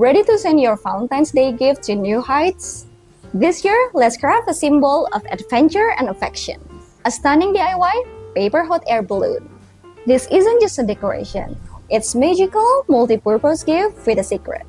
Ready to send your Valentine's Day gift to new heights? This year, let's craft a symbol of adventure and affection. A stunning DIY paper hot air balloon. This isn't just a decoration. It's magical, multi-purpose gift with a secret.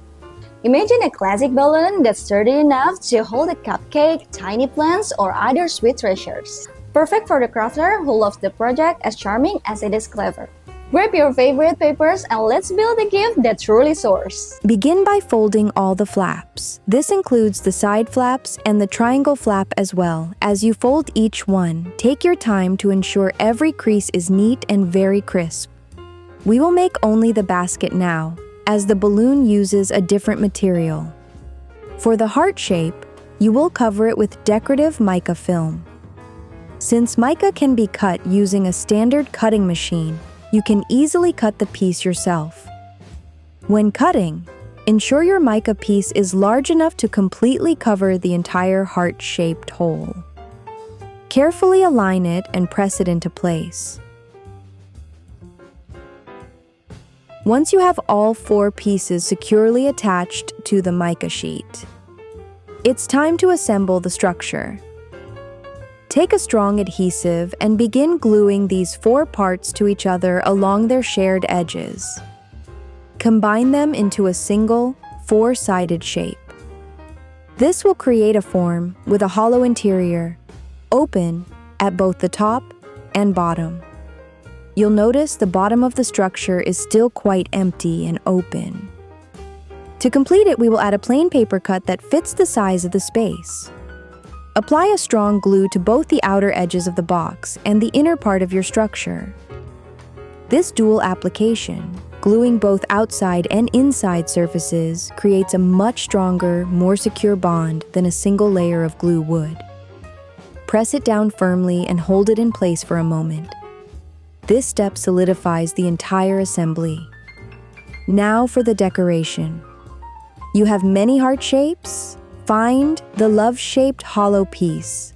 Imagine a classic balloon that's sturdy enough to hold a cupcake, tiny plants, or other sweet treasures. Perfect for the crafter who loves the project as charming as it is clever. Grab your favorite papers and let's build a gift that truly soars. Begin by folding all the flaps. This includes the side flaps and the triangle flap as well. As you fold each one, take your time to ensure every crease is neat and very crisp. We will make only the basket now, as the balloon uses a different material. For the heart shape, you will cover it with decorative mica film. Since mica can be cut using a standard cutting machine, you can easily cut the piece yourself. When cutting, ensure your mica piece is large enough to completely cover the entire heart-shaped hole. Carefully align it and press it into place. Once you have all 4 pieces securely attached to the mica sheet, it's time to assemble the structure. Take a strong adhesive and begin gluing these 4 parts to each other along their shared edges. Combine them into a single, 4-sided shape. This will create a form with a hollow interior, open at both the top and bottom. You'll notice the bottom of the structure is still quite empty and open. To complete it, we will add a plain paper cut that fits the size of the space. Apply a strong glue to both the outer edges of the box and the inner part of your structure. This dual application, gluing both outside and inside surfaces, creates a much stronger, more secure bond than a single layer of glue would. Press it down firmly and hold it in place for a moment. This step solidifies the entire assembly. Now for the decoration. You have many heart shapes. Find the love-shaped hollow piece.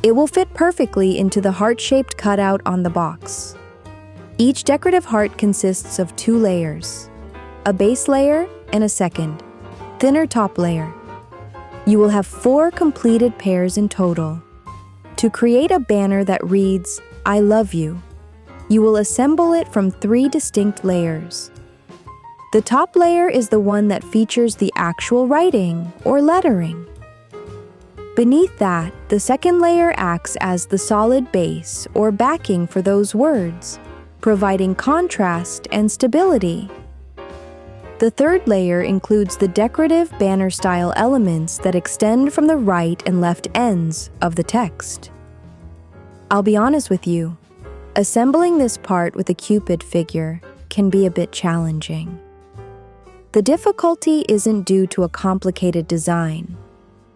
It will fit perfectly into the heart-shaped cutout on the box. Each decorative heart consists of 2 layers, a base layer and a second, thinner top layer. You will have 4 completed pairs in total. To create a banner that reads, "I love you," you will assemble it from 3 distinct layers. The top layer is the one that features the actual writing or lettering. Beneath that, the second layer acts as the solid base or backing for those words, providing contrast and stability. The third layer includes the decorative banner-style elements that extend from the right and left ends of the text. I'll be honest with you, assembling this part with a Cupid figure can be a bit challenging. The difficulty isn't due to a complicated design.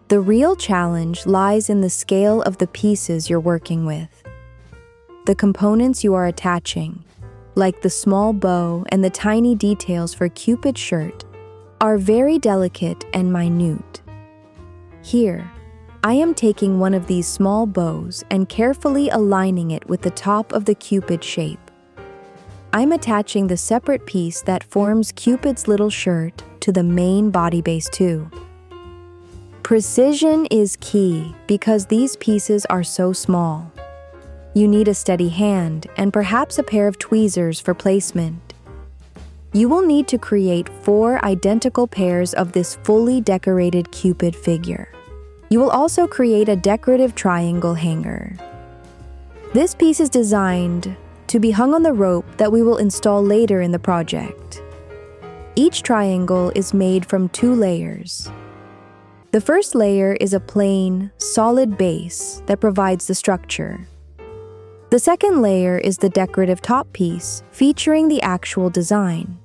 The real challenge lies in the scale of the pieces you're working with. The components you are attaching, like the small bow and the tiny details for Cupid's shirt, are very delicate and minute. Here, I am taking one of these small bows and carefully aligning it with the top of the Cupid shape. I'm attaching the separate piece that forms Cupid's little shirt to the main body base too. Precision is key because these pieces are so small. You need a steady hand and perhaps a pair of tweezers for placement. You will need to create 4 identical pairs of this fully decorated Cupid figure. You will also create a decorative triangle hanger. This piece is designed to be hung on the rope that we will install later in the project. Each triangle is made from 2 layers. The first layer is a plain, solid base that provides the structure. The second layer is the decorative top piece, featuring the actual design.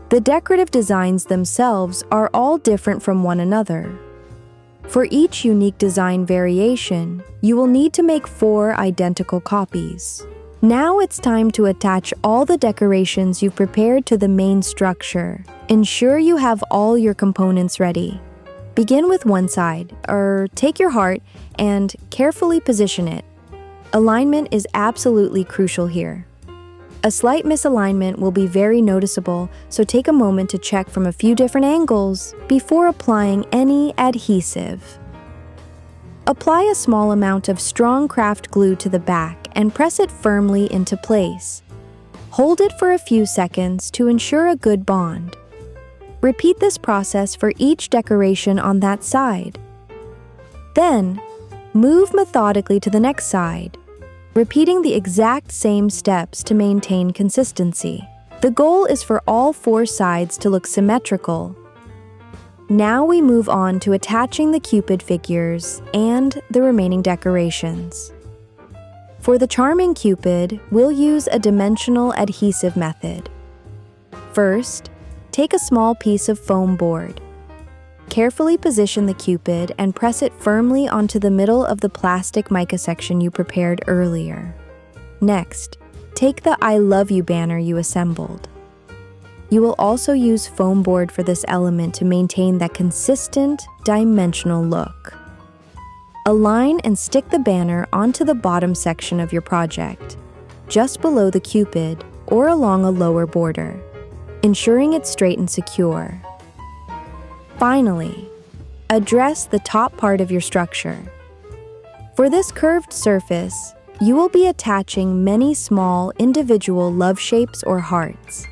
The decorative designs themselves are all different from one another. For each unique design variation, you will need to make 4 identical copies. Now it's time to attach all the decorations you've prepared to the main structure. Ensure you have all your components ready. Begin with one side, or take your heart and carefully position it. Alignment is absolutely crucial here. A slight misalignment will be very noticeable, so take a moment to check from a few different angles before applying any adhesive. Apply a small amount of strong craft glue to the back and press it firmly into place. Hold it for a few seconds to ensure a good bond. Repeat this process for each decoration on that side. Then, move methodically to the next side, repeating the exact same steps to maintain consistency. The goal is for all 4 sides to look symmetrical. Now we move on to attaching the Cupid figures and the remaining decorations. For the charming Cupid, we'll use a dimensional adhesive method. First, take a small piece of foam board. Carefully position the Cupid and press it firmly onto the middle of the plastic mica section you prepared earlier. Next, take the I love you banner you assembled. You will also use foam board for this element to maintain that consistent, dimensional look. Align and stick the banner onto the bottom section of your project, just below the Cupid or along a lower border, ensuring it's straight and secure. Finally, address the top part of your structure. For this curved surface, you will be attaching many small individual love shapes or hearts.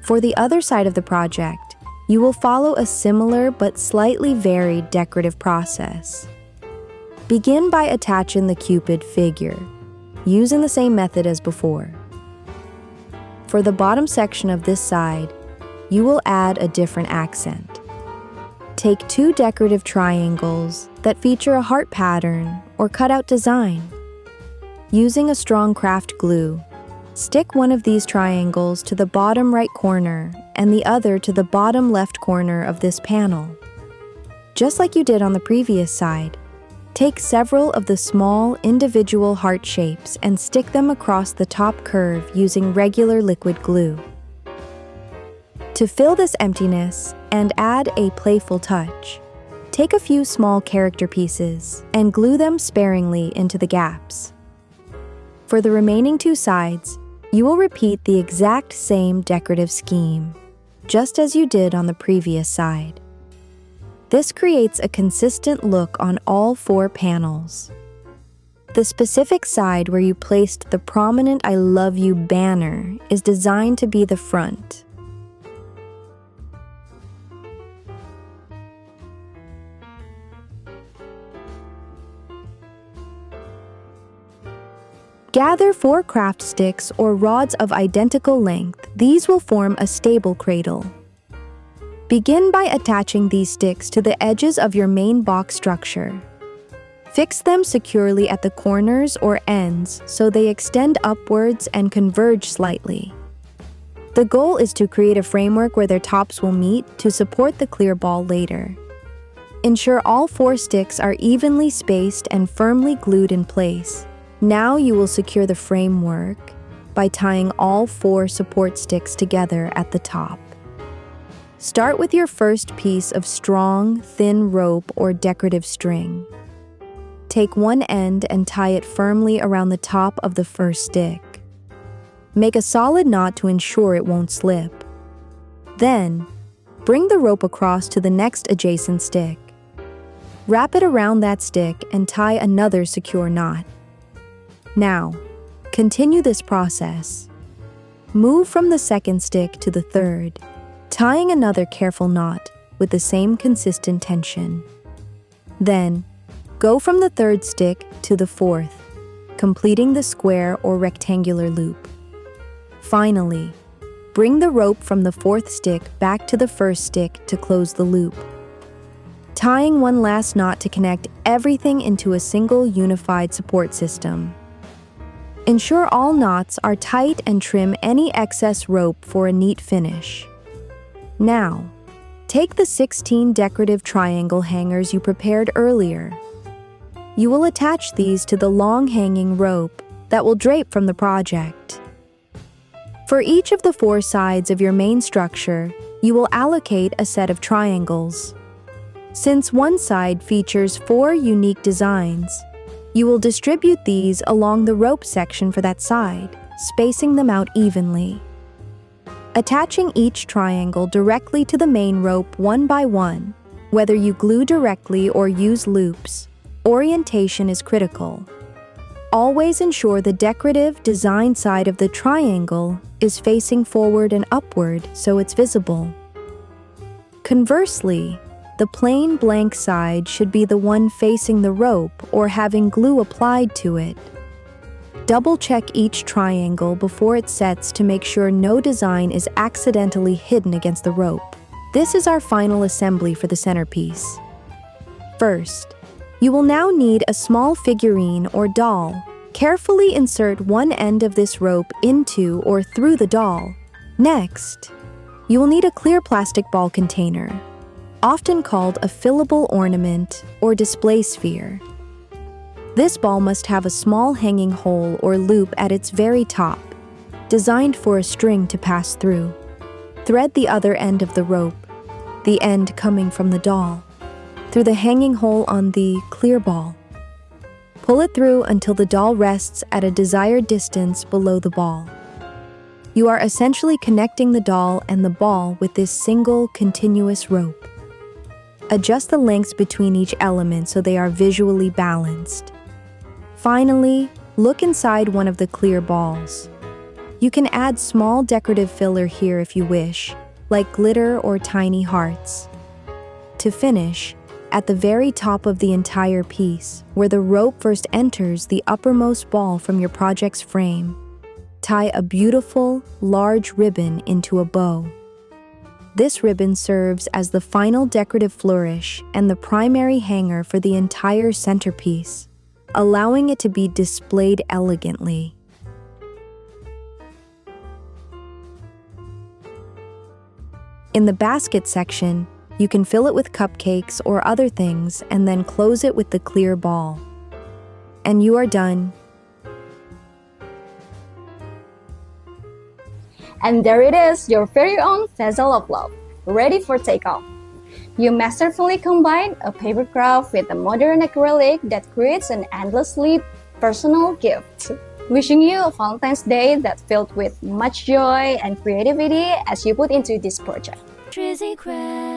For the other side of the project, you will follow a similar but slightly varied decorative process. Begin by attaching the Cupid figure, using the same method as before. For the bottom section of this side, you will add a different accent. Take 2 decorative triangles that feature a heart pattern or cutout design. Using a strong craft glue, stick one of these triangles to the bottom right corner and the other to the bottom left corner of this panel. Just like you did on the previous side, take several of the small individual heart shapes and stick them across the top curve using regular liquid glue. To fill this emptiness and add a playful touch, take a few small character pieces and glue them sparingly into the gaps. For the remaining 2 sides, you will repeat the exact same decorative scheme, just as you did on the previous side. This creates a consistent look on all 4 panels. The specific side where you placed the prominent I love you banner is designed to be the front. Gather 4 craft sticks or rods of identical length. These will form a stable cradle. Begin by attaching these sticks to the edges of your main box structure. Fix them securely at the corners or ends so they extend upwards and converge slightly. The goal is to create a framework where their tops will meet to support the clear ball later. Ensure all 4 sticks are evenly spaced and firmly glued in place. Now you will secure the framework by tying all 4 support sticks together at the top. Start with your first piece of strong, thin rope or decorative string. Take one end and tie it firmly around the top of the first stick. Make a solid knot to ensure it won't slip. Then, bring the rope across to the next adjacent stick. Wrap it around that stick and tie another secure knot. Now, continue this process. Move from the second stick to the third, tying another careful knot with the same consistent tension. Then, go from the third stick to the fourth, completing the square or rectangular loop. Finally, bring the rope from the fourth stick back to the first stick to close the loop, tying one last knot to connect everything into a single unified support system. Ensure all knots are tight and trim any excess rope for a neat finish. Now, take the 16 decorative triangle hangers you prepared earlier. You will attach these to the long hanging rope that will drape from the project. For each of the 4 sides of your main structure, you will allocate a set of triangles. Since one side features 4 unique designs, you will distribute these along the rope section for that side. spacing them out evenly. Attaching each triangle directly to the main rope one by one, whether you glue directly or use loops, orientation is critical. Always ensure the decorative design side of the triangle is facing forward and upward so it's visible. Conversely, the plain blank side should be the one facing the rope or having glue applied to it. Double-check each triangle before it sets to make sure no design is accidentally hidden against the rope. This is our final assembly for the centerpiece. First, you will now need a small figurine or doll. Carefully insert one end of this rope into or through the doll. Next, you will need a clear plastic ball container, often called a fillable ornament or display sphere. This ball must have a small hanging hole or loop at its very top, designed for a string to pass through. Thread the other end of the rope, the end coming from the doll, through the hanging hole on the clear ball. Pull it through until the doll rests at a desired distance below the ball. You are essentially connecting the doll and the ball with this single continuous rope. Adjust the lengths between each element so they are visually balanced. Finally, look inside one of the clear balls. You can add small decorative filler here if you wish, like glitter or tiny hearts. To finish, at the very top of the entire piece, where the rope first enters the uppermost ball from your project's frame, tie a beautiful, large ribbon into a bow. This ribbon serves as the final decorative flourish and the primary hanger for the entire centerpiece, allowing it to be displayed elegantly. In the basket section, you can fill it with cupcakes or other things and then close it with the clear ball. And you are done. And there it is, your very own vessel of love, ready for takeoff. You masterfully combine a paper craft with a modern acrylic that creates an endlessly personal gift. Wishing you a Valentine's Day that's filled with much joy and creativity as you put into this project. Trizzy Craft.